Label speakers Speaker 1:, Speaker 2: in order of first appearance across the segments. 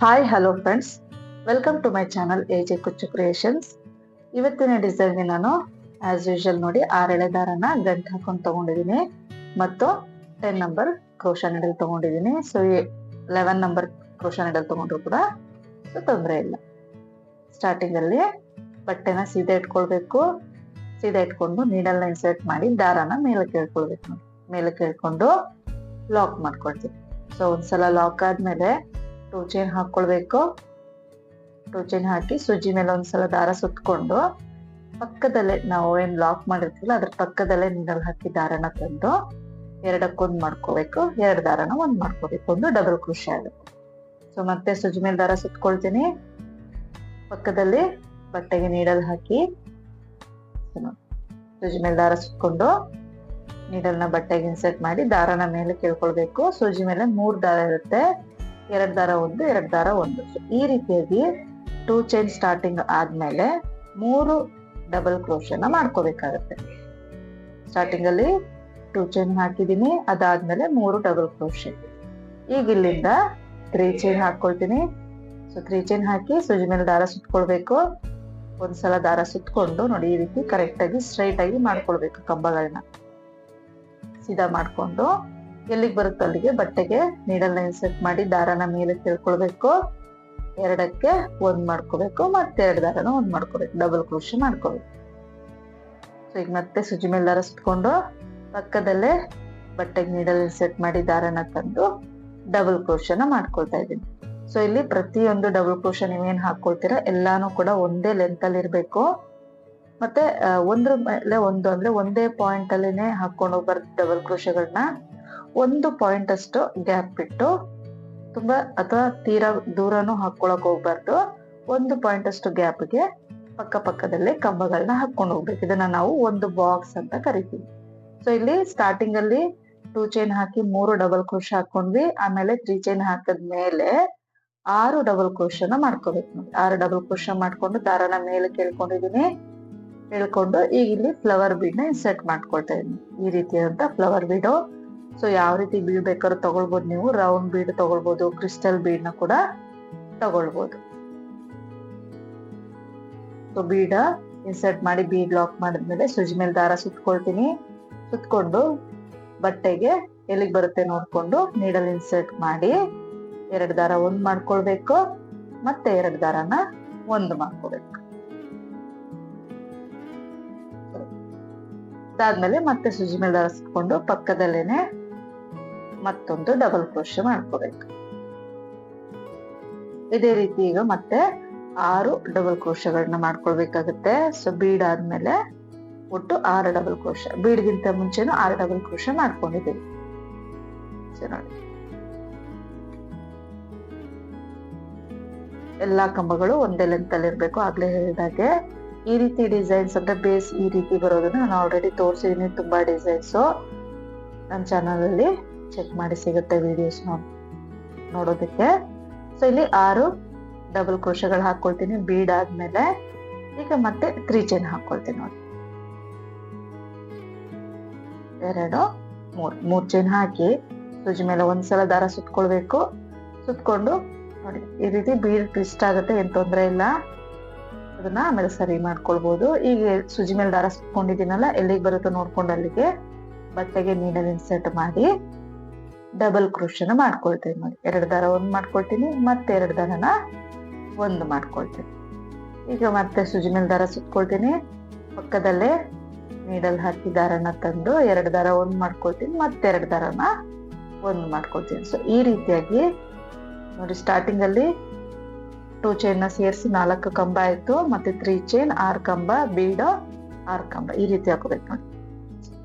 Speaker 1: Hi hello friends, welcome to my channel AJ Kuchchu creations. ಇವತ್ತಿನ ಡಿಸೈನ್ಗೆ ನಾನು ಆಸ್ ಯೂಶಲ್ ನೋಡಿ 6 ಎಳೆ ದಾರನ ಗಂಟು ಹಾಕೊಂಡು ತಗೊಂಡಿದ್ದೀನಿ ಮತ್ತು 10 ನಂಬರ್ ಕ್ರೋಶಾ ನೀಡಲ್ ತಗೊಂಡಿದ್ದೀನಿ. ಸೊ 11 ನಂಬರ್ ಕ್ರೋಶಾ ನೀಡಲ್ ತಗೊಂಡ್ರು ಕೂಡ ಸೊ ತೊಂದರೆ ಇಲ್ಲ. ಸ್ಟಾರ್ಟಿಂಗ್ ಅಲ್ಲಿ ಬಟ್ಟೆನ ಸೀದಾ ಇಟ್ಕೊಳ್ಬೇಕು. ಸೀದಾ ಇಟ್ಕೊಂಡು ನೀಡಲ್ನ ಇನ್ಸರ್ಟ್ ಮಾಡಿ ದಾರನ ಮೇಲಕ್ಕೆ ಇಳ್ಕೊಳ್ಬೇಕು. ನೋಡಿ ಮೇಲಕ್ಕೆ ಇಳ್ಕೊಂಡು ಲಾಕ್ ಮಾಡ್ಕೊಳ್ತೀವಿ. ಸೊ ಒಂದ್ಸಲ ಲಾಕ್ ಆದ್ಮೇಲೆ 2 ಚೈನ್ ಹಾಕೊಳ್ಬೇಕು. 2 ಚೈನ್ ಹಾಕಿ ಸೂಜಿ ಮೇಲೆ ಒಂದ್ಸಲ ದಾರ ಸುತ್ಕೊಂಡು ಪಕ್ಕದಲ್ಲೇ ನಾವು ಏನ್ ಲಾಕ್ ಮಾಡಿರ್ತೀವಲ್ಲ ಅದ್ರ ಪಕ್ಕದಲ್ಲೇ ನೀಡಲ್ ಹಾಕಿ ದಾರನ ತಂದು ಎರಡಕ್ಕೊಂದ್ ಮಾಡ್ಕೋಬೇಕು. 2 ದಾರನ ಒಂದ್ ಮಾಡ್ಕೋಬೇಕು. ಒಂದು ಡಬಲ್ ಕ್ರೋಶೆ ಆಗುತ್ತೆ. ಸೊ ಮತ್ತೆ ಸೂಜಿ ಮೇಲೆ ದಾರ ಸುತ್ಕೊಳ್ತೀನಿ. ಪಕ್ಕದಲ್ಲಿ ಬಟ್ಟೆಗೆ ನೀಡಲ್ ಹಾಕಿ ಸೂಜಿ ಮೇಲೆ ದಾರ ಸುತ್ಕೊಂಡು ನೀಡಲ್ನ ಬಟ್ಟೆಗೆ ಇನ್ಸರ್ಟ್ ಮಾಡಿ ದಾರನ ಮೇಲೆ ಕೇಳ್ಕೊಳ್ಬೇಕು. ಸೂಜಿ ಮೇಲೆ 3 ದಾರ ಇರುತ್ತೆ. 2 ದಾರ ಒಂದು, 2 ದಾರ ಒಂದು. ಈ ರೀತಿಯಾಗಿ 2 ಚೈನ್ ಸ್ಟಾರ್ಟಿಂಗ್ ಆದ್ಮೇಲೆ 3 ಡಬಲ್ ಕ್ರೋಶೆನ ಮಾಡ್ಕೋಬೇಕಾಗತ್ತೆ. ಸ್ಟಾರ್ಟಿಂಗ್ ಅಲ್ಲಿ 2 ಚೈನ್ ಹಾಕಿದೀನಿ, ಅದಾದ್ಮೇಲೆ 3 ಡಬಲ್ ಕ್ರೋಶೆ. ಈಗ ಇಲ್ಲಿಂದ 3 ಚೈನ್ ಹಾಕೊಳ್ತೀನಿ. ಸೊ 3 ಚೈನ್ ಹಾಕಿ ಸೂಜಿ ಮೇಲೆ ದಾರ ಸುತ್ಕೊಳ್ಬೇಕು. ಒಂದ್ಸಲ ದಾರ ಸುತ್ಕೊಂಡು ನೋಡಿ ಈ ರೀತಿ ಕರೆಕ್ಟ್ ಆಗಿ ಸ್ಟ್ರೈಟ್ ಆಗಿ ಮಾಡ್ಕೊಳ್ಬೇಕು. ಕಂಬಗಳನ್ನ ಸೀದಾ ಮಾಡ್ಕೊಂಡು ಎಲ್ಲಿಗೆ ಬರುತ್ತೆ ಅಲ್ಲಿಗೆ ಬಟ್ಟೆಗೆ ನೀಡಲ್ನ ಇನ್ಸರ್ಟ್ ಮಾಡಿ ದಾರನ ಮೇಲೆ ತಿಳ್ಕೊಳ್ಬೇಕು. 2ಕ್ಕೆ 1 ಮಾಡ್ಕೋಬೇಕು. ಮತ್ತೆ 2 ದಾರನ 1 ಮಾಡ್ಕೋಬೇಕು. ಡಬಲ್ ಕ್ರೋಶೆ ಮಾಡ್ಕೋಬೇಕು. ಸೊ ಈಗ ಮತ್ತೆ ಸೂಜಿ ಮೇಲೆ ದಾರ ಸುತ್ಕೊಂಡು ಪಕ್ಕದಲ್ಲೇ ಬಟ್ಟೆಗೆ ನೀಡಲ್ ಇನ್ಸರ್ಟ್ ಮಾಡಿ ದಾರನ ತಂದು ಡಬಲ್ ಕ್ರೋಶೆನ ಮಾಡ್ಕೊಳ್ತಾ ಇದ್ದೀನಿ. ಸೊ ಇಲ್ಲಿ ಪ್ರತಿಯೊಂದು ಡಬಲ್ ಕ್ರೋಶೆ ನೀವೇನ್ ಹಾಕೊಳ್ತೀರಾ ಎಲ್ಲಾನು ಕೂಡ ಒಂದೇ ಲೆಂತ್ ಅಲ್ಲಿ ಇರ್ಬೇಕು. ಮತ್ತೆ ಒಂದ್ರ ಮೇಲೆ ಒಂದು ಅಂದ್ರೆ ಒಂದೇ ಪಾಯಿಂಟ್ ಅಲ್ಲಿನೇ ಹಾಕೊಂಡು ಹೋಗ್ಬಾರ್ದು. ಡಬಲ್ ಕ್ರೋಶೆಗಳನ್ನ 1 ಪಾಯಿಂಟ್ ಅಷ್ಟು ಗ್ಯಾಪ್ ಬಿಟ್ಟು ತುಂಬಾ ಅಥವಾ ತೀರಾ ದೂರನೂ ಹಾಕೊಳಕ್ ಹೋಗ್ಬಾರ್ದು. 1 ಪಾಯಿಂಟ್ ಅಷ್ಟು ಗ್ಯಾಪ್ಗೆ ಪಕ್ಕ ಪಕ್ಕದಲ್ಲೇ ಕಂಬಗಳನ್ನ ಹಾಕೊಂಡು ಹೋಗ್ಬೇಕು. ಇದನ್ನ ನಾವು ಒಂದು ಬಾಕ್ಸ್ ಅಂತ ಕರಿತೀವಿ. ಸೊ ಇಲ್ಲಿ ಸ್ಟಾರ್ಟಿಂಗ್ ಅಲ್ಲಿ 2 ಚೈನ್ ಹಾಕಿ 3 ಡಬಲ್ ಕ್ರೋಶೆ ಹಾಕೊಂಡ್ವಿ. ಆಮೇಲೆ 3 ಚೈನ್ ಹಾಕದ್ಮೇಲೆ 6 ಡಬಲ್ ಕ್ರೋಶೆನ ಮಾಡ್ಕೋಬೇಕು. ನೋಡಿ 6 ಡಬಲ್ ಕ್ರೋಶೆ ಮಾಡ್ಕೊಂಡು ದಾರನ ಮೇಲೆ ಕೇಳ್ಕೊಂಡಿದೀನಿ. ಹೇಳ್ಕೊಂಡು ಈಗ ಇಲ್ಲಿ ಫ್ಲವರ್ ಬೀಡ್ ನ ಇನ್ಸರ್ಟ್ ಮಾಡ್ಕೊಳ್ತಾ ಇದೀನಿ. ಈ ರೀತಿಯಾದಂತ ಫ್ಲವರ್ ಬೀಡು. ಸೊ ಯಾವ ರೀತಿ ಬೀಡ್ ಬೇಕಾದ್ರೂ ತಗೊಳ್ಬಹುದು. ನೀವು ರೌಂಡ್ ಬೀಡ್ ತಗೊಳ್ಬಹುದು, ಕ್ರಿಸ್ಟಲ್ ಬೀಡ್ ನ ಕೂಡ ತಗೊಳ್ಬಹುದು. ಸೊ ಬೀಡ ಇನ್ಸರ್ಟ್ ಮಾಡಿ ಬೀಡ್ ಲಾಕ್ ಮಾಡಿದ್ಮೇಲೆ ಸೂಜಿ ಮೇಲೆ ದಾರ ಸುತ್ಕೊಳ್ತೀನಿ. ಸುತ್ಕೊಂಡು ಬಟ್ಟೆಗೆ ಎಲ್ಲಿಗೆ ಬರುತ್ತೆ ನೋಡ್ಕೊಂಡು ನೀಡಲ್ ಇನ್ಸರ್ಟ್ ಮಾಡಿ 2 ದಾರ 1 ಮಾಡ್ಕೊಳ್ಬೇಕು. ಮತ್ತೆ 2 ದಾರನ 1 ಮಾಡ್ಕೋಬೇಕು. ಅದಾದ್ಮೇಲೆ ಮತ್ತೆ ಸೂಜಿ ಮೇಲೆ ದಾರ ಸುತ್ಕೊಂಡು ಪಕ್ಕದಲ್ಲೇನೆ ಮತ್ತೊಂದು ಡಬಲ್ ಕ್ರೋಶೆ ಮಾಡ್ಕೋಬೇಕು. ಇದೇ ರೀತಿ ಈಗ ಮತ್ತೆ 6 ಡಬಲ್ ಕ್ರೋಶೆಗಳನ್ನ ಮಾಡ್ಕೊಳ್ಬೇಕಾಗುತ್ತೆ. ಸೊ ಬೀಡ್ ಆದ್ಮೇಲೆ ಒಟ್ಟು 6 ಡಬಲ್ ಕ್ರೋಶೆ. ಬೀಡ್ಗಿಂತ ಮುಂಚೆನೂ 6 ಡಬಲ್ ಕ್ರೋಶೆ ಮಾಡ್ಕೊಂಡಿದ್ದೀವಿ. ನೋಡಿ ಎಲ್ಲಾ ಕಂಬಗಳು ಒಂದೇ ಲೆಂತ್ ಅಲ್ಲಿ ಇರ್ಬೇಕು. ಆಗ್ಲೇ ಹೇಳಿದಾಗೆ ಈ ರೀತಿ ಡಿಸೈನ್ಸ್ ಅಂದ್ರೆ ಬೇಸ್ ಈ ರೀತಿ ಬರೋದನ್ನ ನಾನು ಆಲ್ರೆಡಿ ತೋರಿಸಿದೀನಿ. ತುಂಬಾ ಡಿಸೈನ್ಸ್ ನನ್ನ ಚಾನಲ್ ಅಲ್ಲಿ ಚೆಕ್ ಮಾಡಿ ಸಿಗುತ್ತೆ ವಿಡಿಯೋಸ್ ನೋಡೋದಕ್ಕೆ. ಸೊ ಇಲ್ಲಿ 6 ಡಬಲ್ ಕ್ರೋಶೆಗಳು ಹಾಕೊಳ್ತೀನಿ. ಬೀಡ್ ಆದ್ಮೇಲೆ ಈಗ ಮತ್ತೆ 3 ಚೈನ್ ಹಾಕೊಳ್ತೀನಿ. ನೋಡಿ 2 3 ಚೈನ್ ಹಾಕಿ ಸೂಜಿ ಮೇಲೆ ಒಂದ್ಸಲ ದಾರ ಸುತ್ಕೊಳ್ಬೇಕು. ಸುತ್ಕೊಂಡು ನೋಡಿ ಈ ರೀತಿ ಬೀಡ್ ಟ್ವಿಸ್ಟ್ ಆಗುತ್ತೆ, ಏನ್ ತೊಂದ್ರೆ ಇಲ್ಲ. ಅದನ್ನ ಆಮೇಲೆ ಸರಿ ಮಾಡ್ಕೊಳ್ಬಹುದು. ಈಗ ಸೂಜಿ ಮೇಲೆ ದಾರ ಸುತ್ಕೊಂಡಿದ್ದೀನಲ್ಲ, ಎಲ್ಲಿಗೆ ಬರುತ್ತೋ ನೋಡ್ಕೊಂಡು ಅಲ್ಲಿಗೆ ಬಟ್ಟೆಗೆ ನೀಡಲ್ ಇನ್ಸರ್ಟ್ ಮಾಡಿ ಡಬಲ್ ಕ್ರೋಶೆನ ಮಾಡ್ಕೊಳ್ತೀನಿ. ನೋಡಿ 2 ದಾರ 1 ಮಾಡ್ಕೊಳ್ತೀನಿ. ಮತ್ತೆ 2 ದಾರನ 1 ಮಾಡ್ಕೊಳ್ತೀನಿ. ಈಗ ಮತ್ತೆ ಸೂಜಿ ಮೇಲೆ ದಾರ ಸುತ್ಕೊಳ್ತೀನಿ. ಪಕ್ಕದಲ್ಲೇ ನೀಡಲ್ ಹಾಕಿ ದಾರನ ತಂದು 2 ದಾರ 1 ಮಾಡ್ಕೊಳ್ತೀನಿ. ಮತ್ತೆ 2 ದಾರನ 1 ಮಾಡ್ಕೊಳ್ತೀನಿ. ಸೊ ಈ ರೀತಿಯಾಗಿ ನೋಡಿ ಸ್ಟಾರ್ಟಿಂಗ್ ಅಲ್ಲಿ 2 ಚೈನ್ ನ ಸೇರಿಸಿ 4 ಕಂಬ ಆಯ್ತು. ಮತ್ತೆ 3 ಚೈನ್ 6 ಕಂಬ ಬೀಡ್ 6 ಕಂಬ ಈ ರೀತಿ ಹಾಕೋಬೇಕು. ನೋಡಿ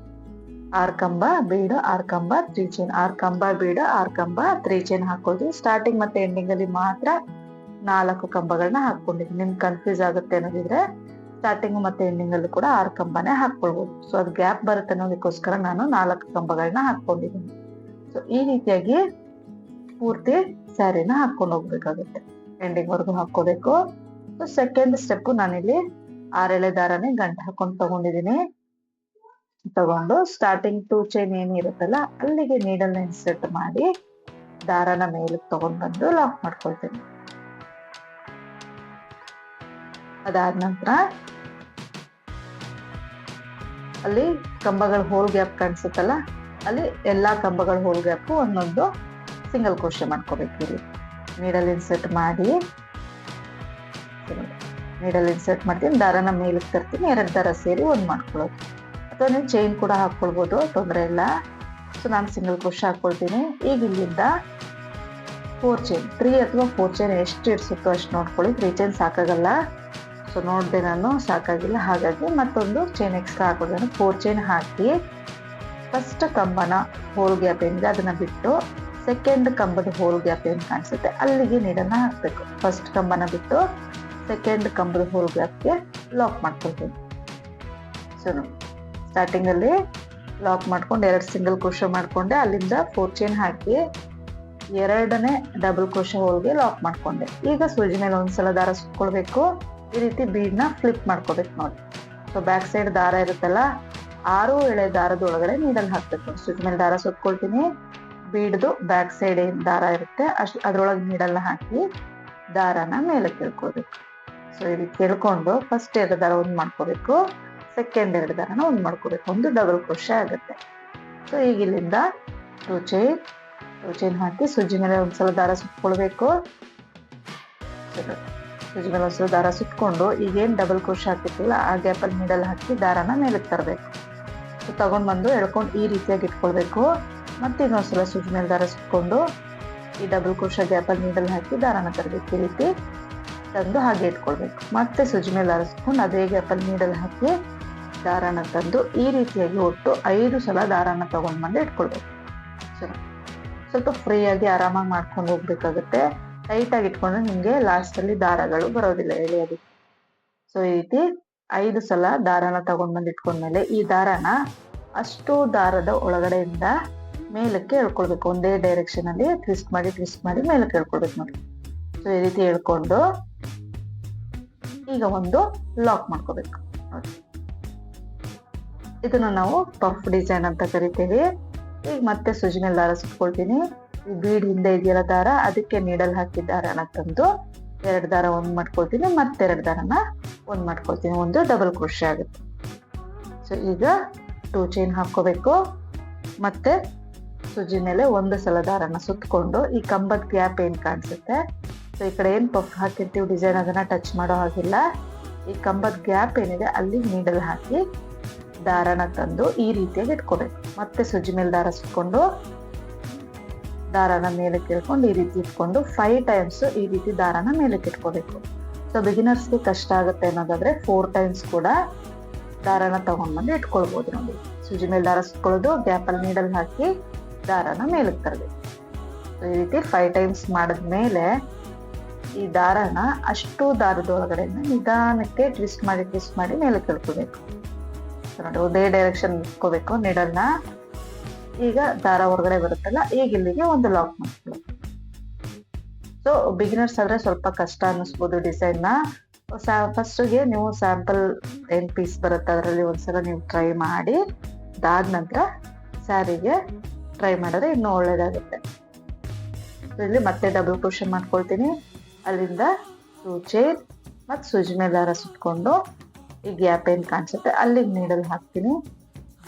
Speaker 1: 6 ಕಂಬ ಬೀಡ್ 6 ಕಂಬ 3 ಚೈನ್ 6 ಕಂಬ ಬೀಡ್ 6 ಕಂಬ 3 ಚೈನ್ ಹಾಕೊಳ್ತೀವಿ. ಸ್ಟಾರ್ಟಿಂಗ್ ಮತ್ತೆ ಎಂಡಿಂಗ್ ಅಲ್ಲಿ ಮಾತ್ರ 4 ಕಂಬಗಳನ್ನ ಹಾಕೊಂಡಿದ್ದೀನಿ. ನಿಮ್ಗೆ ಕನ್ಫ್ಯೂಸ್ ಆಗುತ್ತೆ ಅನ್ನೋದಿದ್ರೆ ಸ್ಟಾರ್ಟಿಂಗ್ ಮತ್ತೆ ಎಂಡಿಂಗ್ ಅಲ್ಲೂ ಕೂಡ 6 ಕಂಬನೇ ಹಾಕೊಳ್ಬಹುದು. ಸೊ ಅದು ಗ್ಯಾಪ್ ಬರುತ್ತೆ ಅನ್ನೋದಕ್ಕೋಸ್ಕರ ನಾನು 4 ಕಂಬಗಳನ್ನ ಹಾಕೊಂಡಿದ್ದೀನಿ. ಸೊ ಈ ರೀತಿಯಾಗಿ ಪೂರ್ತಿ ಸ್ಯಾರಿನ ಹಾಕೊಂಡು ಹೋಗ್ಬೇಕಾಗುತ್ತೆ. ಎಂಡಿಂಗ್ ವರ್ಗು ಹಾಕೋಬೇಕು. ಸೊ ಸೆಕೆಂಡ್ ಸ್ಟೆಪ್ ನಾನಿಲ್ಲಿ 6 ಎಳೆ ದಾರನೇ ಗಂಟು ಹಾಕೊಂಡು ತಗೊಂಡಿದ್ದೀನಿ. ತಗೊಂಡು ಸ್ಟಾರ್ಟಿಂಗ್ 2 ಚೈನ್ ಏನಿರುತ್ತಲ್ಲ ಅಲ್ಲಿಗೆ ನೀಡಲ್ನ ಇನ್ಸರ್ಟ್ ಮಾಡಿ ದಾರನ ಮೇಲಕ್ಕೆ ತಗೊಂಡ್ ಬಂದು ಲಾಕ್ ಮಾಡ್ಕೊಳ್ತೀನಿ. ಅದಾದ ನಂತರ ಅಲ್ಲಿ ಕಂಬಗಳ ಹೋಲ್ ಗ್ಯಾಪ್ ಕಾಣಿಸುತ್ತಲ್ಲ, ಅಲ್ಲಿ ಎಲ್ಲಾ ಕಂಬಗಳ ಹೋಲ್ ಗ್ಯಾಪ್ ಒಂದೊಂದು ಸಿಂಗಲ್ ಕ್ರೋಶೆ ಮಾಡ್ಕೋಬೇಕು. ನೀಡಲ್ ಇನ್ಸರ್ಟ್ ಮಾಡ್ತೀನಿ, ದಾರನ ಮೇಲಕ್ಕೆ ತರ್ತೀನಿ, 2 ದಾರ ಸೇರಿ ಒಂದ್ ಮಾಡ್ಕೊಳ್ಳೋದು. ಅಥವಾ ನೀವು ಚೈನ್ ಕೂಡ ಹಾಕೊಳ್ಬೋದು, ತೊಂದರೆ ಇಲ್ಲ. ಸೊ ನಾನು ಸಿಂಗಲ್ ಕ್ರೋಶೆ ಹಾಕೊಳ್ತೀನಿ. ಈಗ ಇಲ್ಲಿಂದ 4 ಚೈನ್, 3 ಅಥವಾ 4 ಚೈನ್ ಎಷ್ಟು ಇಡ್ಸುತ್ತೋ ಅಷ್ಟು ನೋಡ್ಕೊಳ್ಳಿ. 3 ಚೈನ್ ಸಾಕಾಗಲ್ಲ. ಸೊ ನೋಡಿದೆ ನಾನು ಸಾಕಾಗಿಲ್ಲ, ಹಾಗಾಗಿ ಮತ್ತೊಂದು ಚೈನ್ ಎಕ್ಸ್ಟ್ರಾ ಹಾಕೋದು. 4 ಚೈನ್ ಹಾಕಿ ಫಸ್ಟ್ ಕಂಬನ ಹೋಲ್ ಗ್ಯಾಪ್ ಏನಿದೆ ಅದನ್ನ ಬಿಟ್ಟು ಸೆಕೆಂಡ್ ಕಂಬದ ಹೋಲ್ ಗ್ಯಾಪ್ ಏನ್ ಕಾಣಿಸುತ್ತೆ ಅಲ್ಲಿಗೆ ನೀಡನ್ನ ಹಾಕ್ಬೇಕು. ಫಸ್ಟ್ ಕಂಬನ ಬಿಟ್ಟು ಸೆಕೆಂಡ್ ಕಂಬದ ಹೋಲ್ ಗ್ಯಾಪ್ಗೆ ಲಾಕ್ ಮಾಡ್ಕೊಳ್ತೀನಿ. ಸೊ ಸ್ಟಾರ್ಟಿಂಗ್ ಅಲ್ಲಿ ಲಾಕ್ ಮಾಡ್ಕೊಂಡು 2 ಸಿಂಗಲ್ ಕ್ರೋಶೆ ಮಾಡ್ಕೊಂಡೆ, ಅಲ್ಲಿಂದ 4 ಚೈನ್ ಹಾಕಿ 2ನೇ ಡಬಲ್ ಕ್ರೋಶೆ ಹೋಲ್ಗೆ ಲಾಕ್ ಮಾಡ್ಕೊಂಡೆ. ಈಗ ಸೂಜಿ ಮೇಲೆ ಒಂದ್ಸಲ ದಾರ ಸುತ್ಕೊಳ್ಬೇಕು. ಈ ರೀತಿ ಬೀಡ್ನ ಫ್ಲಿಪ್ ಮಾಡ್ಕೋಬೇಕು ನೋಡಿ. ಸೊ ಬ್ಯಾಕ್ ಸೈಡ್ ದಾರ ಇರುತ್ತಲ್ಲ, 6 ಎಳೆ ದಾರದ ಒಳಗಡೆ ನೀಡಲ್ ಹಾಕ್ಬೇಕು. ಸೂಜಿ ಮೇಲೆ ದಾರ ಸುತ್ಕೊಳ್ತೀನಿ, ಬೀಡ್ದು ಬ್ಯಾಕ್ ಸೈಡ್ ಏನ್ ದಾರ ಇರುತ್ತೆ ಅದ್ರೊಳಗೆ ನೀಡಲ್ನ ಹಾಕಿ ದಾರನ ಮೇಲೆ ಕೇಳ್ಕೊಳ್ಬೇಕು. ಸೊ ಈ ರೀತಿ ಕೇಳ್ಕೊಂಡು ಫಸ್ಟ್ 2 ದಾರ ಒಂದ್ ಮಾಡ್ಕೋಬೇಕು, ಸೆಕೆಂಡ್ 2 ದಾರನ ಒಂದ್ ಮಾಡ್ಕೋಬೇಕು, ಒಂದು ಡಬಲ್ ಕ್ರೋಶೆ ಆಗುತ್ತೆ. ಸೊ ಈಗ ಇಲ್ಲಿಂದ 2 ಚೈನ್ ಹಾಕಿ ಸೂಜಿ ಮೇಲೆ ಒಂದ್ಸಲ ದಾರ ಸುತ್ಕೊಳ್ಬೇಕು. ಸೂಜಿ ಮೇಲೆ ಒಂದ್ಸಲ ದಾರ ಸುತ್ಕೊಂಡು ಈಗೇನ್ ಡಬಲ್ ಕ್ರೋಶೆ ಹಾಕಿರ್ತೀವಲ್ಲ ಆ ಗ್ಯಾಪಲ್ಲಿ ನೀಡಲ್ ಹಾಕಿ ದಾರನ ಮೇಲಕ್ಕೆ ತರಬೇಕು. ಸೊ ತಗೊಂಡ್ ಬಂದು ಎಳ್ಕೊಂಡು ಈ ರೀತಿಯಾಗಿ ಇಟ್ಕೊಳ್ಬೇಕು. ಮತ್ತೆ ಇನ್ನೊಂದ್ಸಲ ಸೂಜಿ ಮೇಲೆ ದಾರ ಸುತ್ಕೊಂಡು ಈ ಡಬಲ್ ಕ್ರೋಶೆ ಗ್ಯಾಪಲ್ಲಿ ನೀಡಲ್ ಹಾಕಿ ದಾರನ ತರಬೇಕು. ಈ ರೀತಿ ತಂದು ಹಾಗೆ ಇಟ್ಕೊಳ್ಬೇಕು. ಮತ್ತೆ ಸೂಜಿ ಮೇಲೆ ದಾರ ಸುತ್ಕೊಂಡು ಅದೇ ಗ್ಯಾಪಲ್ಲಿ ನೀಡಲ್ ಹಾಕಿ ದಾರನ ತಂದು ಈ ರೀತಿಯಾಗಿ ಒಟ್ಟು 5 ಸಲ ದಾರನ ತಗೊಂಡ್ ಬಂದು ಇಟ್ಕೊಳ್ಬೇಕು. ಸ್ವಲ್ಪ ಫ್ರೀ ಆಗಿ ಆರಾಮಾಗಿ ಮಾಡ್ಕೊಂಡು ಹೋಗ್ಬೇಕಾಗುತ್ತೆ. ಟೈಟ್ ಆಗಿ ಇಟ್ಕೊಂಡ್ರೆ ನಿಮ್ಗೆ ಲಾಸ್ಟ್ ಅಲ್ಲಿ ದಾರಗಳು ಬರೋದಿಲ್ಲ ಎಳೆಯೋದಕ್ಕೆ. ಸೊ ಈ ರೀತಿ 5 ಸಲ ದಾರನ ತಗೊಂಡ್ ಬಂದು ಇಟ್ಕೊಂಡ್ಮೇಲೆ ಈ ದಾರನ ಅಷ್ಟು ದಾರದ ಒಳಗಡೆಯಿಂದ ಮೇಲಕ್ಕೆ ಎಳ್ಕೊಳ್ಬೇಕು. ಒಂದೇ ಡೈರೆಕ್ಷನ್ ಅಲ್ಲಿ ಟ್ವಿಸ್ಟ್ ಮಾಡಿ ಮೇಲಕ್ಕೆ ಎಳ್ಕೊಳ್ಬೇಕು ನೋಡಿ. ಸೊ ಈ ರೀತಿ ಎಳ್ಕೊಂಡು ಈಗ ಒಂದು ಲಾಕ್ ಮಾಡ್ಕೋಬೇಕು ನೋಡಿ. ಇದನ್ನ ನಾವು ಪಫ್ ಡಿಸೈನ್ ಅಂತ ಕರಿತೀವಿ. ಈಗ ಮತ್ತೆ ಸೂಜಿ ಮೇಲೆ ದಾರ ಸುತ್ಕೊಳ್ತೀನಿ. ಈ ಬೀಡ್ ಹಿಂದೆ ಇದೆಯಲ್ಲ ದಾರ, ಅದಕ್ಕೆ ನೀಡಲ್ ಹಾಕಿ ದಾರನ ತಂದು 2 ದಾರ ಒಂದ್ ಮಾಡ್ಕೊಳ್ತೀನಿ, ಮತ್ತೆ 2 ದಾರನ ಒಂದ್ ಮಾಡ್ಕೊಳ್ತೀನಿ, ಒಂದು ಡಬಲ್ ಕ್ರೋಶೆ ಆಗುತ್ತೆ. ಸೊ ಈಗ 2 ಚೈನ್ ಹಾಕೋಬೇಕು. ಮತ್ತೆ ಸೂಜಿ ಮೇಲೆ 1 ಸಲ ದಾರನ ಸುತ್ಕೊಂಡು ಈ ಕಂಬದ ಗ್ಯಾಪ್ ಏನ್ ಕಾಣಿಸುತ್ತೆ, ಸೊ ಈ ಕಡೆ ಏನ್ ಪಫ್ ಹಾಕಿರ್ತೀವಿ ಡಿಸೈನ್ ಅದನ್ನ ಟಚ್ ಮಾಡೋ ಹಾಗಿಲ್ಲ. ಈ ಕಂಬದ ಗ್ಯಾಪ್ ಏನಿದೆ ಅಲ್ಲಿ ನೀಡಲ್ ಹಾಕಿ ದಾರನ ತಂದು ಈ ರೀತಿಯಾಗಿ ಇಟ್ಕೋಬೇಕು. ಮತ್ತೆ ಸೂಜಿ ಮೇಲೆ ದಾರ ಸುತ್ಕೊಂಡು ದಾರನ ಮೇಲೆ ಕೇಳ್ಕೊಂಡು ಈ ರೀತಿ ಇಟ್ಕೊಂಡು 5 ಟೈಮ್ಸ್ ಈ ರೀತಿ ದಾರನ ಮೇಲೆ ಇಟ್ಕೋಬೇಕು. ಸೊ ಬಿಗಿನರ್ಸ್ಗೆ ಕಷ್ಟ ಆಗುತ್ತೆ ಅನ್ನೋದಾದ್ರೆ 4 ಟೈಮ್ಸ್ ಕೂಡ ದಾರನ ತಗೊಂಡ್ ಬಂದು ಇಟ್ಕೊಳ್ಬಹುದು ನೋಡಿ. ಸೂಜಿ ಮೇಲೆ ದಾರ ಸುತ್ಕೊಳ್ಳೋದು, ಗ್ಯಾಪ್ ಅಲ್ಲಿ ನೀಡಲ್ ಹಾಕಿ ದಾರನ ಮೇಲಕ್ಕೆ ತರಬೇಕು. ಸೊ ಈ ರೀತಿ 5 ಟೈಮ್ಸ್ ಮಾಡಿದ್ಮೇಲೆ ಈ ದಾರನ ಅಷ್ಟು ದಾರದ ಒಳಗಡೆ ನಿಧಾನಕ್ಕೆ ಟ್ವಿಸ್ಟ್ ಮಾಡಿ ಮೇಲೆ ಕೇಳ್ಕೋಬೇಕು ನೋಡಿ. ಒಂದೇ ಡೈರೆಕ್ಷನ್ ಇಟ್ಕೋಬೇಕು ನೀಡಲ್ನ. ಈಗ ದಾರ ಹೊರಗಡೆ ಬರುತ್ತಲ್ಲ, ಈಗ ಇಲ್ಲಿಗೆ ಒಂದು ಲಾಕ್ ಮಾಡ್ಕೊಳ್ಳೋದು. ಸೊ ಬಿಗಿನರ್ಸ್ ಆದ್ರೆ ಸ್ವಲ್ಪ ಕಷ್ಟ ಅನ್ನಿಸ್ಬೋದು ಡಿಸೈನ್ ನ. ಫಸ್ಟ್ಗೆ ನೀವು ಸ್ಯಾಂಪಲ್ ಏನ್ ಪೀಸ್ ಬರುತ್ತೆ ಅದರಲ್ಲಿ ಒಂದ್ಸಲ ನೀವು ಟ್ರೈ ಮಾಡಿ, ಅದಾದ ನಂತರ ಸ್ಯಾರಿಗೆ ಟ್ರೈ ಮಾಡಿದ್ರೆ ಇನ್ನೂ ಒಳ್ಳೇದಾಗುತ್ತೆ. ಇಲ್ಲಿ ಮತ್ತೆ ಡಬಲ್ ಕ್ರೋಶೆ ಮಾಡ್ಕೊಳ್ತೀನಿ. ಅಲ್ಲಿಂದ 2 ಚೈನ್ ಮತ್ತು ಸೂಜಿ ಮೇಲೆ ದಾರ ಸುತ್ಕೊಂಡು ಈ ಗ್ಯಾಪ್ ಏನ್ ಕಾಣಿಸುತ್ತೆ ಅಲ್ಲಿಗೆ ನೀಡಲ್ ಹಾಕ್ತೀನಿ,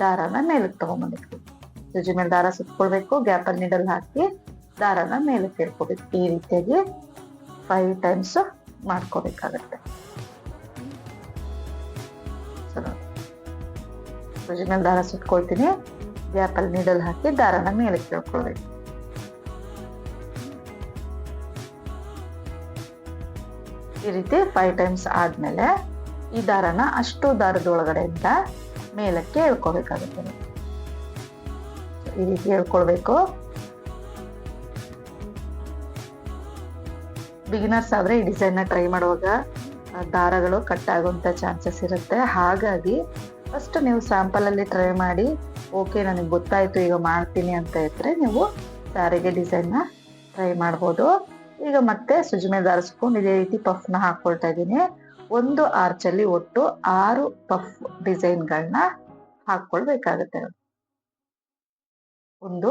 Speaker 1: ದಾರನ ಮೇಲಕ್ಕೆ ತಗೊಂಡ್ಬಂದಿರ್ತೀನಿ. ಸೂಜಿ ಮೇಲೆ ದಾರ ಸುತ್ಕೊಳ್ಬೇಕು, ಗ್ಯಾಪ್ ಅಲ್ಲಿ ನೀಡಲ್ ಹಾಕಿ ದಾರನ ಮೇಲಕ್ಕೆ ಇಟ್ಕೋಬೇಕು. ಈ ರೀತಿಯಾಗಿ 5 ಟೈಮ್ಸ್ ಮಾಡ್ಕೋಬೇಕಾಗತ್ತೆ. ಸೂಜಿ ಮೇಲೆ ದಾರ ಸುತ್ಕೊಳ್ತೀನಿ, ಗ್ಯಾಪ್ ಅಲ್ಲಿ ನೀಡಲ್ ಹಾಕಿ ದಾರನ ಮೇಲಕ್ಕೆ ಇಟ್ಕೊಳ್ಬೇಕು. ಈ ರೀತಿ 5 ಟೈಮ್ಸ್ ಆದ್ಮೇಲೆ ಈ ದಾರನ ಅಷ್ಟು ದಾರದ ಒಳಗಡೆಯಿಂದ ಮೇಲಕ್ಕೆ ಎಳ್ಕೋಬೇಕಾಗುತ್ತೆ. ಈ ರೀತಿ ಎಳ್ಕೊಳ್ಬೇಕು. ಬಿಗಿನರ್ಸ್ ಆದ್ರೆ ಈ ಡಿಸೈನ್ ನ ಟ್ರೈ ಮಾಡುವಾಗ ದಾರಗಳು ಕಟ್ ಆಗುವಂತ ಚಾನ್ಸಸ್ ಇರುತ್ತೆ. ಹಾಗಾಗಿ ಫಸ್ಟ್ ನೀವು ಸ್ಯಾಂಪಲ್ ಅಲ್ಲಿ ಟ್ರೈ ಮಾಡಿ, ಓಕೆ ನನಗೆ ಗೊತ್ತಾಯ್ತು ಈಗ ಮಾಡ್ತೀನಿ ಅಂತ ಇದ್ರೆ ನೀವು ಸ್ಯಾರಿಗೆ ಡಿಸೈನ್ ನ ಟ್ರೈ ಮಾಡ್ಬೋದು. ಈಗ ಮತ್ತೆ ಸೂಜಿ ಮೇಲೆ ದಾರಿಸ್ಕೊಂಡು ಇದೇ ರೀತಿ ಪಫ್ ನ ಹಾಕೊಳ್ತಾ ಇದ್ದೀನಿ. ಒಂದು ಆರ್ಚ್ ಅಲ್ಲಿ ಒಟ್ಟು 6 ಪಫ್ ಡಿಸೈನ್ಗಳನ್ನ ಹಾಕೊಳ್ಬೇಕಾಗತ್ತೆ. ಒಂದು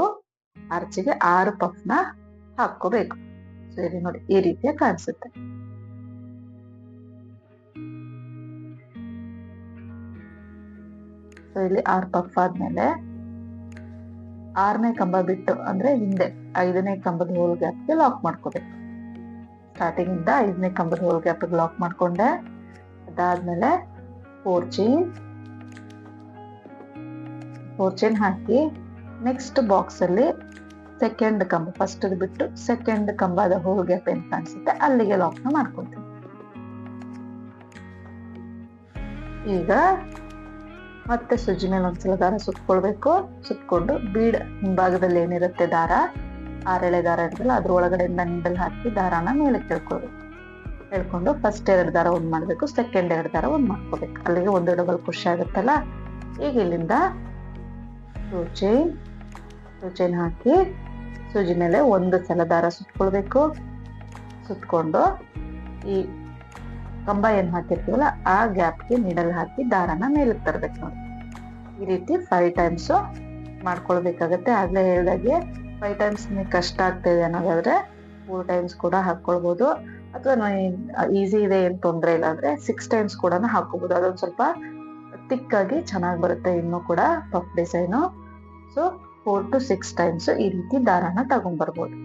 Speaker 1: ಆರ್ಚಿಗೆ 6 ಪಫ್ ನ ಹಾಕೋಬೇಕು. ಸೊ ಇಲ್ಲಿ ನೋಡಿ ಈ ರೀತಿಯ ಕಾಣಿಸುತ್ತೆ. ಸೊ ಇಲ್ಲಿ 6 ಪಫ್ ಆದ್ಮೇಲೆ 6ನೇ ಕಂಬ ಬಿಟ್ಟು ಅಂದ್ರೆ ಹಿಂದೆ 5ನೇ ಕಂಬದ ಹೋಲ್ ಗ್ಯಾಪ್ಗೆ ಲಾಕ್ ಮಾಡ್ಕೋಬೇಕು. ಸ್ಟಾರ್ಟಿಂಗ್ ಇಂದ 5ನೇ ಕಂಬದ ಹೋಲ್ ಗ್ಯಾಪ್ಗೆ ಲಾಕ್ ಮಾಡ್ಕೊಂಡೆ. ಅದಾದ್ಮೇಲೆ 4 ಚೈನ್ ಹಾಕಿ ನೆಕ್ಸ್ಟ್ ಬಾಕ್ಸ್ ಅಲ್ಲಿ ಸೆಕೆಂಡ್ ಕಂಬ, ಫಸ್ಟ್ ಬಿಟ್ಟು ಸೆಕೆಂಡ್ ಕಂಬದ ಹೋಲ್ ಗ್ಯಾಪ್ ಏನ್ ಕಾಣಿಸುತ್ತೆ ಅಲ್ಲಿಗೆ ಲಾಕ್ ಮಾಡ್ಕೊಳ್ತೀನಿ. ಈಗ ಮತ್ತೆ ಸುಜ್ಜಿ ಮೇಲೆ ಒಂದ್ಸಲ ದಾರ ಸುತ್ಕೊಳ್ಬೇಕು. ಸುತ್ಕೊಂಡು ಬೀಡ್ ಹಿಂಭಾಗದಲ್ಲಿ ಏನಿರುತ್ತೆ ದಾರ, 6 ಎಳೆ ದಾರ ಇರ್ತಲ್ಲ ಅದ್ರ ಒಳಗಡೆಯಿಂದ ನೀಡಲ್ ಹಾಕಿ ದಾರಾನ ಮೇಲೆ ಕೇಳ್ಕೊಳ್ಬೇಕು. ಹೇಳ್ಕೊಂಡು ಫಸ್ಟ್ 2 ದಾರ ಒಂದ್ ಮಾಡ್ಬೇಕು, ಸೆಕೆಂಡ್ 2 ದಾರ ಒಂದ್ ಮಾಡ್ಕೋಬೇಕು. ಅಲ್ಲಿಗೆ ಒಂದು ಡಬಲ್ ಖುಷಿ ಆಗುತ್ತಲ್ಲ. ಈಗ ಇಲ್ಲಿಂದ 2 ಚೈನ್ ಹಾಕಿ ಸೂಜಿ ಮೇಲೆ ಒಂದು ಸಲ ದಾರ ಸುತ್ಕೊಳ್ಬೇಕು. ಸುತ್ಕೊಂಡು ಈ ಕಂಬ ಏನ್ ಹಾಕಿರ್ತೀವಲ್ಲ ಆ ಗ್ಯಾಪ್ಗೆ ನೀಡಲ್ ಹಾಕಿ ದಾರನ ಮೇಲೆ ತರ್ಬೇಕು ನೋಡಿ. ಈ ರೀತಿ 5 ಟೈಮ್ಸ್ ಮಾಡ್ಕೊಳ್ಬೇಕಾಗತ್ತೆ. ಆಗ್ಲೇ ಹೇಳ್ದಾಗೆ 5 ಟೈಮ್ಸ್ ನಿಮಗೆ ಕಷ್ಟ ಆಗ್ತಿದೆ ಅನ್ನೋದಾದ್ರೆ 4 ಟೈಮ್ಸ್ ಕೂಡ ಹಾಕೊಳ್ಬಹುದು, ಅಥವಾ ಈಸಿ ಇದೆ ಏನ್ ತೊಂದ್ರೆ ಇಲ್ಲ ಅಂದ್ರೆ 6 ಟೈಮ್ಸ್ ಕೂಡ ಹಾಕೋಬಹುದು. ಅದೊಂದು ಸ್ವಲ್ಪ ತಿಕ್ ಆಗಿ ಚೆನ್ನಾಗಿ ಬರುತ್ತೆ ಇನ್ನೂ ಕೂಡ puff design. So 4 to 6 times ಈ ರೀತಿ ದಾರಾನ ತಗೊಂಡ್ಬರ್ಬೋದು.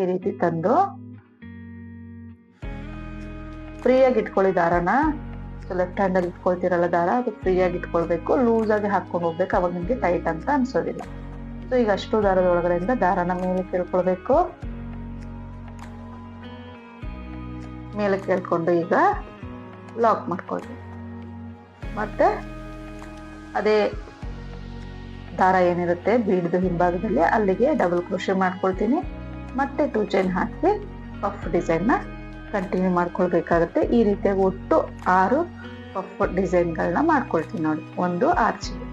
Speaker 1: ಈ ರೀತಿ ತಂದು ಫ್ರೀಯಾಗಿ ಇಟ್ಕೊಳ್ಳಿ ದಾರಾನ. ಸೊ ಲೆಫ್ಟ್ ಹ್ಯಾಂಡ್ ಅಲ್ಲಿ ಇಟ್ಕೊಳ್ತಿರಲ್ಲ ದಾರ, ಅದು ಫ್ರೀಯಾಗಿ ಇಟ್ಕೊಳ್ಬೇಕು. ಲೂಸ್ ಆಗಿ ಹಾಕೊಂಡು ಹೋಗ್ಬೇಕು, ಅವಾಗ ನಿಮ್ಗೆ ಟೈಟ್ ಅಂತ ಅನ್ಸೋದಿಲ್ಲ. ಸೊ ಈಗ ಅಷ್ಟು ದಾರದ ಒಳಗಡೆಯಿಂದ ದಾರಾನ ಮೇಲೆ ಕೇಳ್ಕೊಳ್ಬೇಕು. ಮೇಲೆ ಕೇಳ್ಕೊಂಡು ಈಗ ಲಾಕ್ ಮಾಡ್ಕೊಳ್ತೀವಿ. ಮತ್ತೆ ಅದೇ ದಾರ ಏನಿರುತ್ತೆ ಬೀಡ್ದು ಹಿಂಭಾಗದಲ್ಲಿ ಅಲ್ಲಿಗೆ ಡಬಲ್ ಕ್ರೋಶೆ ಮಾಡ್ಕೊಳ್ತೀನಿ. ಮತ್ತೆ 2 ಚೈನ್ ಹಾಕಿ ಪಫ್ ಡಿಸೈನ್ ನ ಕಂಟಿನ್ಯೂ ಮಾಡ್ಕೊಳ್ಬೇಕಾಗತ್ತೆ. ಈ ರೀತಿಯಾಗಿ ಒಟ್ಟು 6 ಪಫ್ ಡಿಸೈನ್ಗಳನ್ನ ಮಾಡ್ಕೊಳ್ತೀನಿ ನೋಡಿ. ಒಂದು ಆರ್ಚಿಗೆ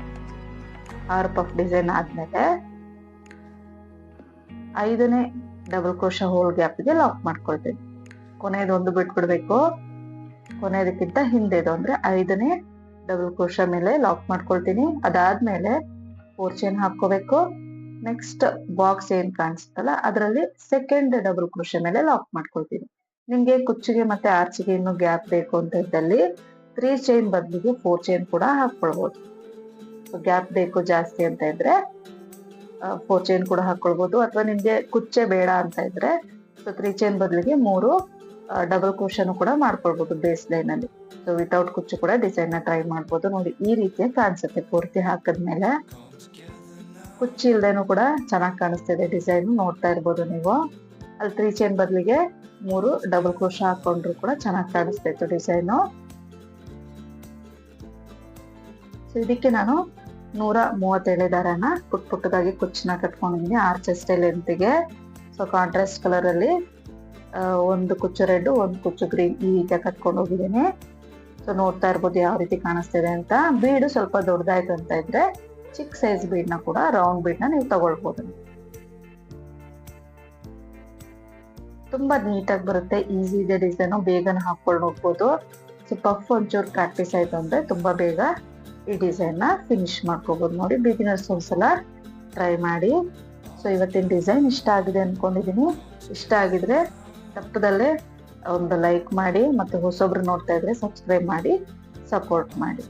Speaker 1: 6 ಪಫ್ ಡಿಸೈನ್ ಆದ್ಮೇಲೆ 5ನೇ ಡಬಲ್ ಕ್ರೋಶ ಹೋಲ್ ಗ್ಯಾಪ್ಗೆ ಲಾಕ್ ಮಾಡ್ಕೊಳ್ತೀನಿ. ಕೊನೆಯದೊಂದು ಬಿಟ್ಬಿಡ್ಬೇಕು. ಕೊನೆಯದಕ್ಕಿಂತ ಹಿಂದೆದು ಅಂದ್ರೆ 5ನೇ ಡಬಲ್ ಕ್ರೋಶ ಮೇಲೆ ಲಾಕ್ ಮಾಡ್ಕೊಳ್ತೀನಿ. ಅದಾದ್ಮೇಲೆ 4 ಚೈನ್ ಹಾಕೋಬೇಕು. ನೆಕ್ಸ್ಟ್ ಬಾಕ್ಸ್ ಏನ್ ಕಾಣಿಸುತ್ತಲ್ಲ ಅದರಲ್ಲಿ ಸೆಕೆಂಡ್ ಡಬಲ್ ಕ್ರೋಶ ಮೇಲೆ ಲಾಕ್ ಮಾಡ್ಕೊಳ್ತೀನಿ. ನಿಮ್ಗೆ ಕುಚ್ಚಿಗೆ ಮತ್ತೆ ಆರ್ಚಿಗೆ ಇನ್ನು ಗ್ಯಾಪ್ ಬೇಕು ಅಂತ ಇದ್ದಲ್ಲಿ 3 ಚೈನ್ ಬದಲಿಗೆ 4 ಚೈನ್ ಕೂಡ ಹಾಕೊಳ್ಬಹುದು. ಗ್ಯಾಪ್ ಬೇಕು ಜಾಸ್ತಿ ಅಂತ ಇದ್ರೆ 4 ಚೈನ್ ಕೂಡ ಹಾಕೊಳ್ಬಹುದು, ಅಥವಾ ನಿಮ್ಗೆ ಕುಚ್ಚೆ ಬೇಡ ಅಂತ ಇದ್ರೆ 3 ಚೈನ್ ಬದಲಿಗೆ 3 ಡಬಲ್ ಕ್ರೋಶನು ಕೂಡ ಮಾಡ್ಕೊಳ್ಬಹುದು ಬೇಸ್ ಲೈನ್ ಅಲ್ಲಿ. ಸೊ ವಿತೌಟ್ ಕುಚ್ಚು ಕೂಡ ಡಿಸೈನ್ ನ ಟ್ರೈ ಮಾಡ್ಬೋದು. ನೋಡಿ ಈ ರೀತಿಯ ಕಾಣಿಸುತ್ತೆ. ಪೂರ್ತಿ ಹಾಕದ್ಮೇಲೆ ಕುಚ್ಚಿ ಇಲ್ದೇನು ಕೂಡ ಚೆನ್ನಾಗಿ ಕಾಣಿಸ್ತಿದೆ ಡಿಸೈನ್, ನೋಡ್ತಾ ಇರ್ಬೋದು ನೀವು. ಅಲ್ಲಿ 3 ಚೈನ್ ಬದಲಿಗೆ 3 ಡಬಲ್ ಕ್ರೋಶ ಹಾಕೊಂಡ್ರು ಕೂಡ ಚೆನ್ನಾಗಿ ಕಾಣಿಸ್ತಾ ಇತ್ತು ಡಿಸೈನು. ಸೊ ಇದಕ್ಕೆ ನಾನು 137 ದಾರನ ಪುಟ್ಟದಾಗಿ ಕುಚ್ಚನ್ನ ಕಟ್ಕೊಂಡಿದ್ದೀನಿ ಆರ್ಚ್ ಸ್ಟೈಲ್ ಲೆಂತ್ಗೆ. ಸೊ ಕಾಂಟ್ರಾಸ್ಟ್ ಕಲರ್ ಅಲ್ಲಿ ಒಂದು ಕುಚ್ಚು ರೆಡ್, ಒಂದು ಕುಚ್ಚು ಗ್ರೀನ್ ಈ ರೀತಿ ಕಟ್ಕೊಂಡು ಹೋಗಿದ್ದೀನಿ. ಸೊ ನೋಡ್ತಾ ಇರ್ಬೋದು ಯಾವ ರೀತಿ ಕಾಣಿಸ್ತಿದೆ ಅಂತ. ಬೀಡು ಸ್ವಲ್ಪ ದೊಡ್ಡದಾಯ್ತು ಅಂತ ಇದ್ರೆ ಚಿಕ್ಕ ಸೈಜ್ ಬೀಡ್ನ ಕೂಡ ರೌಂಡ್ ಬೀಡ್ನ ನೀವು ತಗೊಳ್ಬಹುದು. ತುಂಬಾ ನೀಟಾಗಿ ಬರುತ್ತೆ, ಈಸಿ ಇದೆ ಡಿಸೈನು, ಬೇಗನೆ ಹಾಕೊಂಡು ಹೋಗ್ಬೋದು. ಸೊ ಪಫ್ ಒಂಚೂರು ಪ್ರಾಕ್ಟೀಸ್ ಆಯ್ತು ಅಂದ್ರೆ ತುಂಬಾ ಬೇಗ ಈ ಡಿಸೈನ್ ನ ಫಿನಿಶ್ ಮಾಡ್ಕೋಬಹುದು. ನೋಡಿ ಬಿಗಿನರ್ಸ್ ಒಂದ್ಸಲ ಟ್ರೈ ಮಾಡಿ. ಸೊ ಇವತ್ತಿನ ಡಿಸೈನ್ ಇಷ್ಟ ಆಗಿದೆ ಅನ್ಕೊಂಡಿದೀನಿ. ಇಷ್ಟ ಆಗಿದ್ರೆ ತಪ್ಪದಲ್ಲೇ ಒಂದು ಲೈಕ್ ಮಾಡಿ, ಮತ್ತೆ ಹೊಸೊಬ್ರು ನೋಡ್ತಾ ಇದ್ರೆ ಸಬ್ಸ್ಕ್ರೈಬ್ ಮಾಡಿ ಸಪೋರ್ಟ್ ಮಾಡಿ.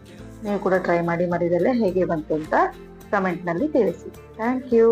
Speaker 1: ನೀವು ಕೂಡ ಟ್ರೈ ಮಾಡಿ ಮರಿದಲ್ಲೇ ಹೇಗೆ ಬಂತು ಅಂತ ಕಮೆಂಟ್ ನಲ್ಲಿ ತಿಳಿಸಿ. Thank you.